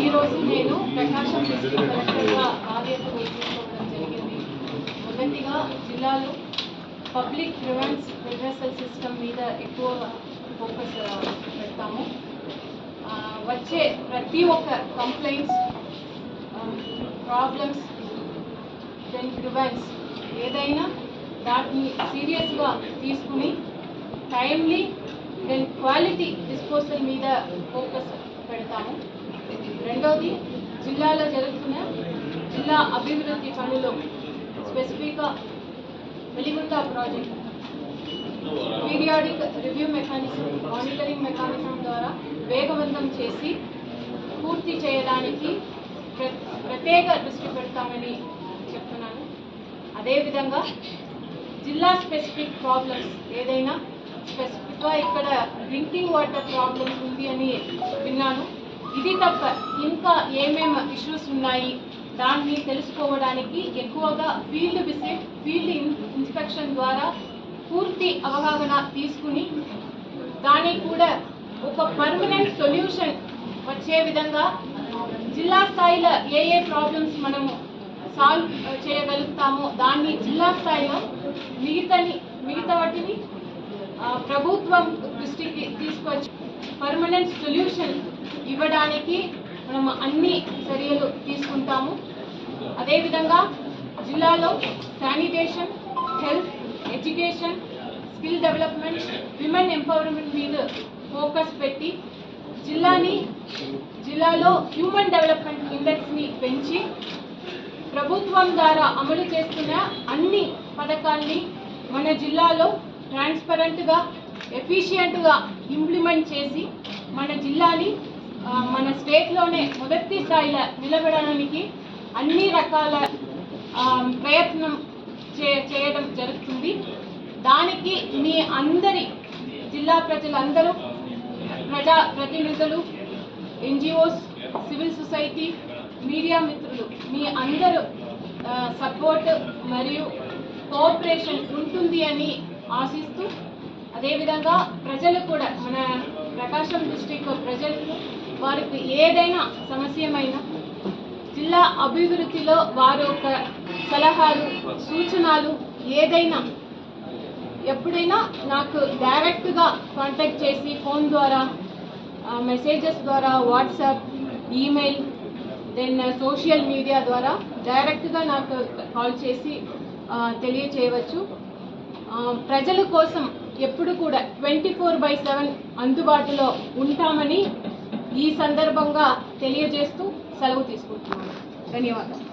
ఈ రోజు నేను ప్రకాశం డిస్ట్రిక్ట్ కలెక్టర్గా బాధ్యతలు తీసుకోవడం జరిగింది. మొదటిగా జిల్లాలో పబ్లిక్ గ్రీవెన్స్ రిడ్రెసల్ సిస్టమ్ మీద ఎక్కువ ఫోకస్ పెడతాము. వచ్చే ప్రతి ఒక్క కంప్లైంట్స్, ప్రాబ్లమ్స్, దెన్ గ్రీవెన్స్ ఏదైనా దాన్ని సీరియస్గా తీసుకుని టైమ్లీ దెన్ క్వాలిటీ డిస్పోజల్ మీద ఫోకస్ పెడతాము. రెండోది, జిల్లాలో జరుగుతున్న జిల్లా అభివృద్ధి పనులు, స్పెసిఫిక్గా Veligonda project periodic review mechanism, monitoring mechanism ద్వారా వేగవంతం చేసి పూర్తి చేయడానికి ప్రత్యేక దృష్టి పెడతామని చెప్తున్నాను. అదేవిధంగా జిల్లా స్పెసిఫిక్ ప్రాబ్లమ్స్ ఏదైనా స్పెసిఫిక్గా ఇక్కడ డ్రింకింగ్ వాటర్ ప్రాబ్లమ్స్ ఉంది అని విన్నాను. ఇది తప్ప ఇంకా ఏమేమి ఇష్యూస్ ఉన్నాయి దాన్ని తెలుసుకోవడానికి ఎక్కువగా ఫీల్డ్ ఇన్స్పెక్షన్ ద్వారా పూర్తి అవగాహన తీసుకుని దానికి కూడా ఒక పర్మనెంట్ సొల్యూషన్ వచ్చే విధంగా జిల్లా స్థాయిలో ఏ ప్రాబ్లమ్స్ మనము సాల్వ్ చేయగలుగుతామో దాన్ని జిల్లా స్థాయిలో మిగతా వాటిని ప్రభుత్వం దృష్టికి తీసుకొచ్చి పర్మనెంట్ సొల్యూషన్ ఇవ్వడానికి మనం అన్ని చర్యలు తీసుకుంటాము. అదేవిధంగా జిల్లాలో sanitation, health, education, skill development, women empowerment మీద ఫోకస్ పెట్టి జిల్లాలో హ్యూమన్ డెవలప్మెంట్ ఇండెక్స్ని పెంచి ప్రభుత్వం ద్వారా అమలు చేస్తున్న అన్ని పథకాల్ని మన జిల్లాలో ట్రాన్స్పరెంట్గా, ఎఫిషియెంట్గా ఇంప్లిమెంట్ చేసి మన జిల్లాని మన స్టేట్లోనే మొదటి స్థాయిలో నిలబడడానికి అన్ని రకాల ప్రయత్నం చేయడం జరుగుతుంది. దానికి మీ అందరి జిల్లా ప్రజలందరూ, ప్రజాప్రతినిధులు, ఎన్జిఓస్, సివిల్ సొసైటీ, మీడియా మిత్రులు మీ అందరూ సపోర్ట్ మరియు కోఆపరేషన్ ఉంటుంది అని ఆశిస్తూ, అదేవిధంగా ప్రజలు కూడా మన ప్రకాశం డిస్ట్రిక్ట్ ప్రజలు వారికి ఏదైనా సమస్యమైనా జిల్లా అభివృద్ధిలో వారి యొక్క సలహాలు, సూచనలు ఏదైనా ఎప్పుడైనా నాకు డైరెక్ట్గా కాంటాక్ట్ చేసి ఫోన్ ద్వారా, మెసేజెస్ ద్వారా, WhatsApp, email, then social media ద్వారా డైరెక్ట్గా నాకు కాల్ చేసి తెలియచేయవచ్చు. ప్రజల కోసం ఎప్పుడు కూడా 24/7 అందుబాటులో ఉంటామని ఈ సందర్భంగా తెలియజేస్తూ సెలవు తీసుకుంటున్నాను. ధన్యవాదాలు.